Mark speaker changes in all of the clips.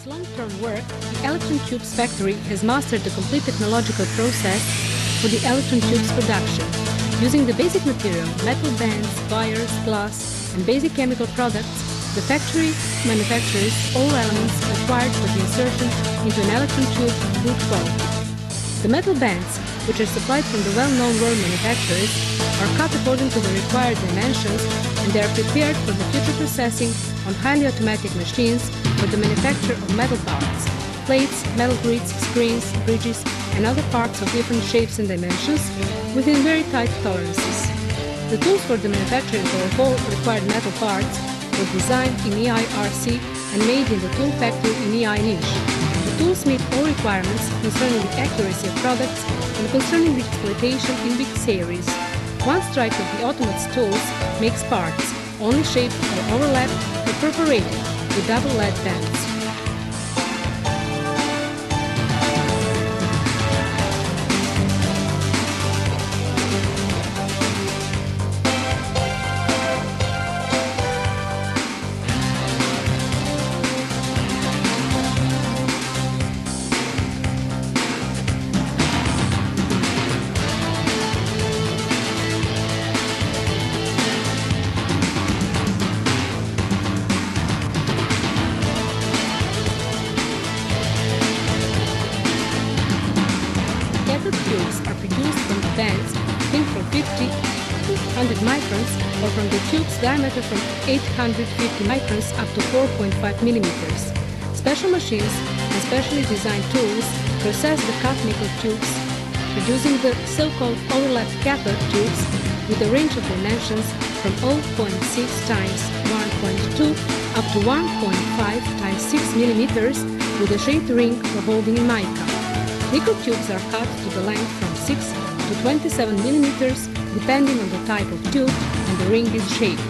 Speaker 1: its long-term work, the electron tubes factory has mastered the complete technological process for the electron tubes production. Using the basic material, metal bands, wires, glass, and basic chemical products, the factory manufactures all elements required for the insertion into an electron tube of good quality. The metal bands, which are supplied from the well-known world manufacturers, are cut according to the required dimensions, and they are prepared for the future processing on highly automatic machines for the manufacture of metal parts, plates, metal grids, screens, bridges, and other parts of different shapes and dimensions within very tight tolerances. The tools for the manufacturing of all required metal parts were designed in EIRC and made in the tool factory in EI niche. The tools meet all requirements concerning the accuracy of products and concerning the exploitation in big series. One strike of the automate's tools makes parts, only shaped or overlapped or perforated with double lead bands. Tubes are produced from the bands thin from 50 to 100 microns or from the tube's diameter from 850 microns up to 4.5 millimeters. Special machines and specially designed tools process the cut nickel tubes, producing the so-called overlapped cathode tubes with a range of dimensions from 0.6 times 1.2 up to 1.5 times 6 millimeters with a shaped ring for holding in mica. Nickel tubes are cut to the length from 6 to 27 millimeters, depending on the type of tube and the ring is shaped.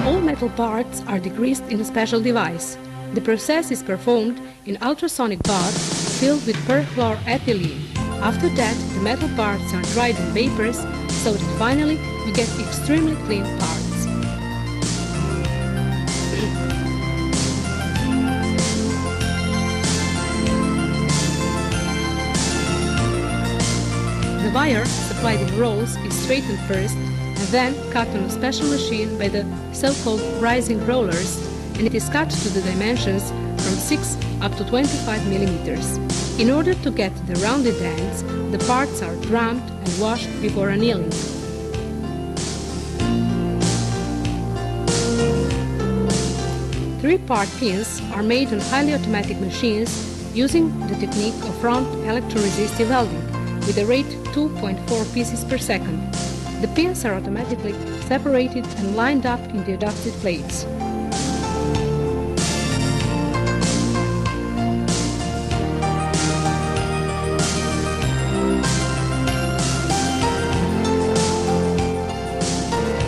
Speaker 1: All metal parts are degreased in a special device. The process is performed in ultrasonic baths filled with perfluoroethylene. After that, the metal parts are dried in vapors, so that finally we get extremely clean parts. The wire, supplied in rolls, is straightened first and then cut on a special machine by the so-called rising rollers, and it is cut to the dimensions from 6 up to 25 millimeters. In order to get the rounded ends, the parts are drummed and washed before annealing. Three-part pins are made on highly automatic machines using the technique of front electroresistive welding with a rate 2.4 pieces per second. The pins are automatically separated and lined up in the adapted plates.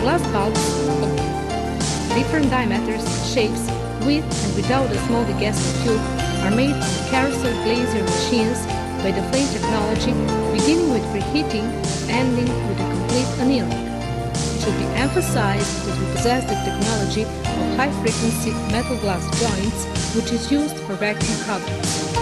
Speaker 1: Glass bulbs of different diameters, shapes, with and without a small degassing tube are made on carousel glazier machines by the flame technology, beginning with preheating and ending with a complete annealing. It should be emphasized that we possess the technology of high-frequency metal glass joints, which is used for vacuum products.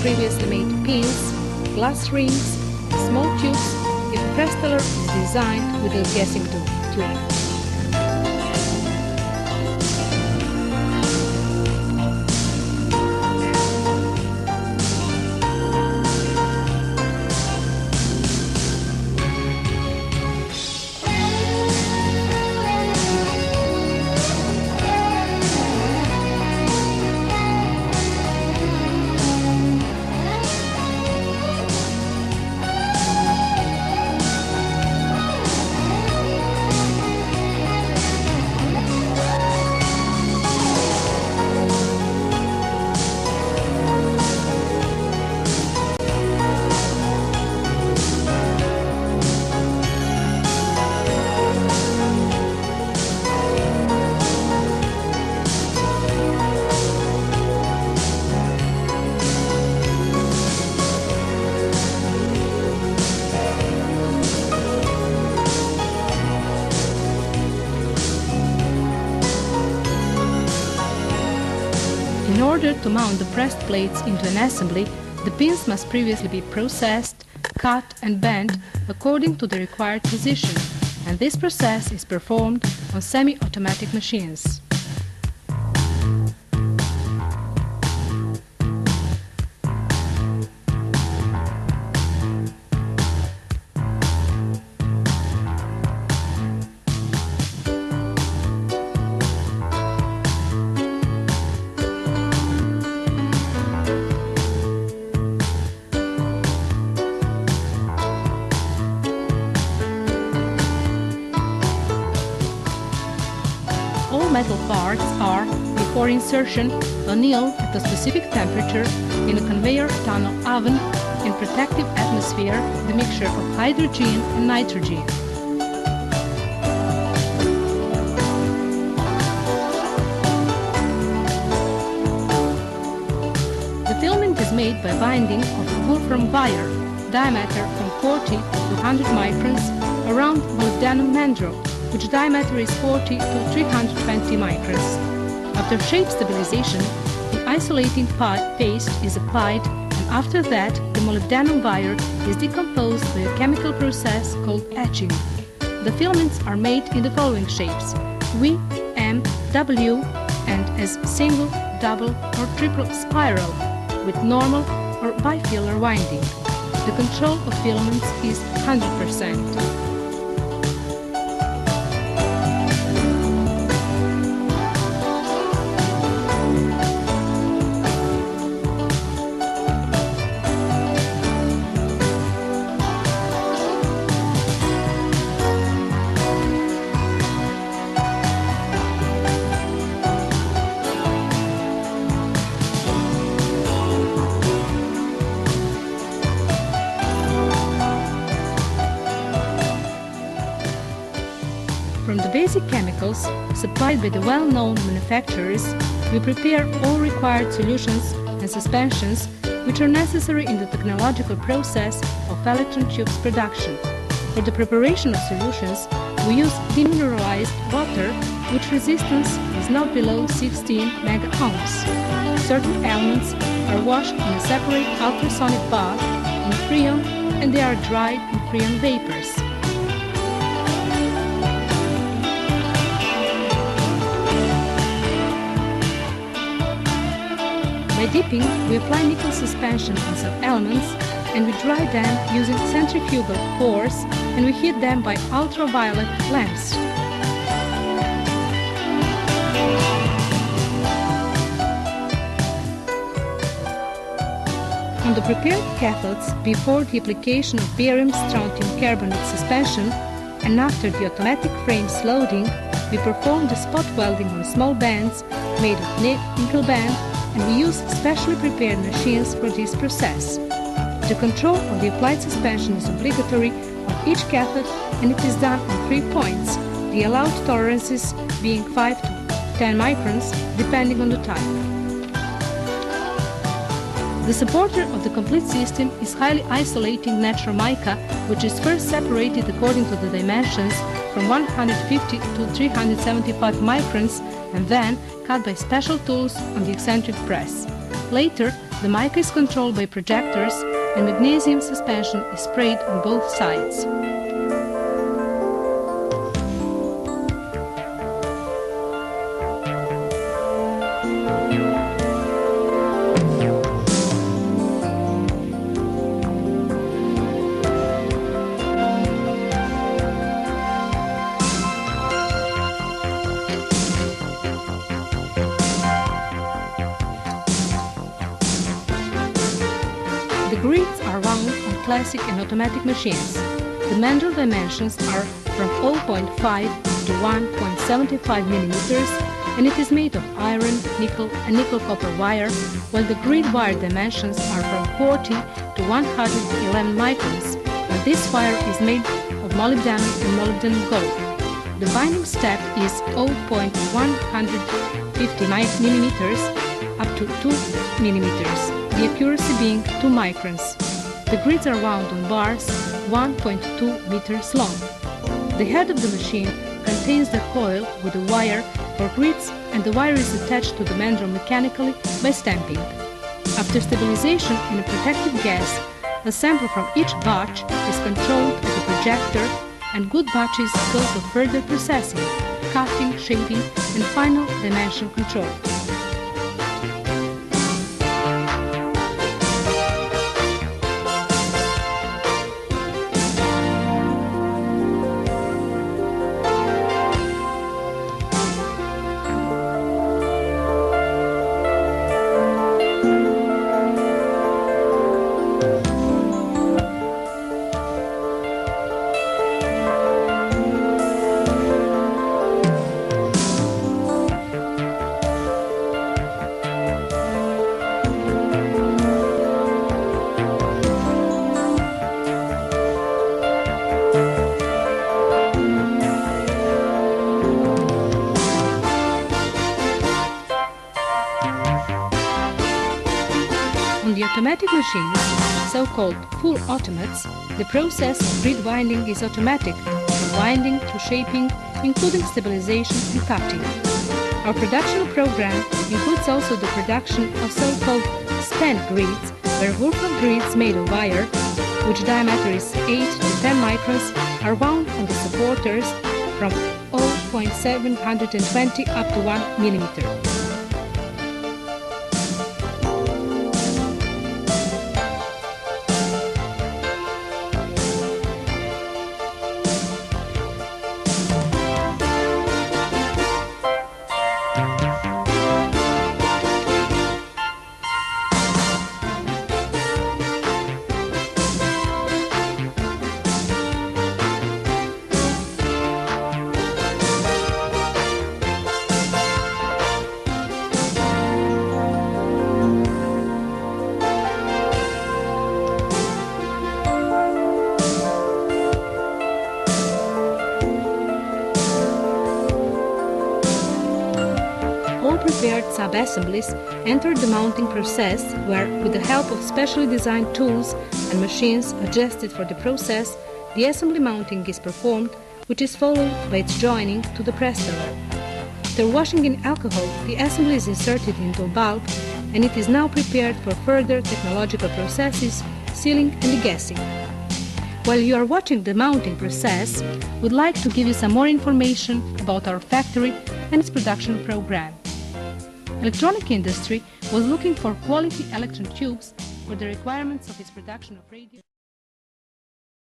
Speaker 1: previously made pins, glass rings, small tubes if a press teller is designed with a guessing tool. In order to mount the pressed plates into an assembly, the pins must previously be processed, cut and bent according to the required position, and this process is performed on semi-automatic machines. All metal parts are, before insertion, annealed at a specific temperature in a conveyor tunnel oven in protective atmosphere, the mixture of hydrogen and nitrogen. The filament is made by binding of a wolfram wire, diameter from 40 to 100 microns, around molybdenum mandrel, which diameter is 40 to 320 microns. After shape stabilization, an isolating paste is applied, and after that the molybdenum wire is decomposed by a chemical process called etching. The filaments are made in the following shapes: V, M, W, and as single, double or triple spiral with normal or bifilar winding. The control of filaments is 100%. From the basic chemicals supplied by the well-known manufacturers, we prepare all required solutions and suspensions which are necessary in the technological process of electron tubes production. For the preparation of solutions, we use demineralized water, which resistance is not below 16 megaohms. Certain elements are washed in a separate ultrasonic bath in freon, and they are dried in freon vapors. By dipping, we apply nickel suspension on some elements, and we dry them using centrifugal force, and we heat them by ultraviolet lamps. On the prepared cathodes, before the application of barium strontium carbonate suspension and after the automatic frames loading, we perform the spot welding on small bands made of nickel band, and we use specially prepared machines for this process. The control of the applied suspension is obligatory on each cathode, and it is done on 3 points, the allowed tolerances being 5 to 10 microns depending on the type. The supporter of the complete system is highly isolating natural mica, which is first separated according to the dimensions from 150 to 375 microns and then cut by special tools on the eccentric press. Later, The mica is controlled by projectors and magnesium suspension is sprayed on both sides. The grids are wound on classic and automatic machines. The mandrel dimensions are from 0.5 to 1.75 mm and it is made of iron, nickel and nickel-copper wire, while the grid wire dimensions are from 40 to 111 microns, and this wire is made of molybdenum and molybdenum gold. The binding step is 0.159 mm up to 2 mm. The accuracy being 2 microns. The grids are wound on bars 1.2 meters long. The head of the machine contains the coil with a wire for grids, and the wire is attached to the mandrel mechanically by stamping. After stabilization in a protective gas, a sample from each batch is controlled with a projector, and good batches go to further processing, cutting, shaping and final dimension control. On the automatic machines, so-called full automates, the process of grid winding is automatic, from winding to shaping, including stabilization and cutting. Our production program includes also the production of so-called span grids, where Wolfram grids made of wire, which diameter is 8 to 10 microns, are wound on the supporters from 0.720 up to 1 millimeter. All prepared sub-assemblies enter the mounting process where, with the help of specially designed tools and machines adjusted for the process, the assembly mounting is performed, which is followed by its joining to the press roller. After washing in alcohol, the assembly is inserted into a bulb and it is now prepared for further technological processes, sealing and degassing. While you are watching the mounting process, we'd like to give you some more information about our factory and its production program. Electronic industry was looking for quality electron tubes for the requirements of its production of radio.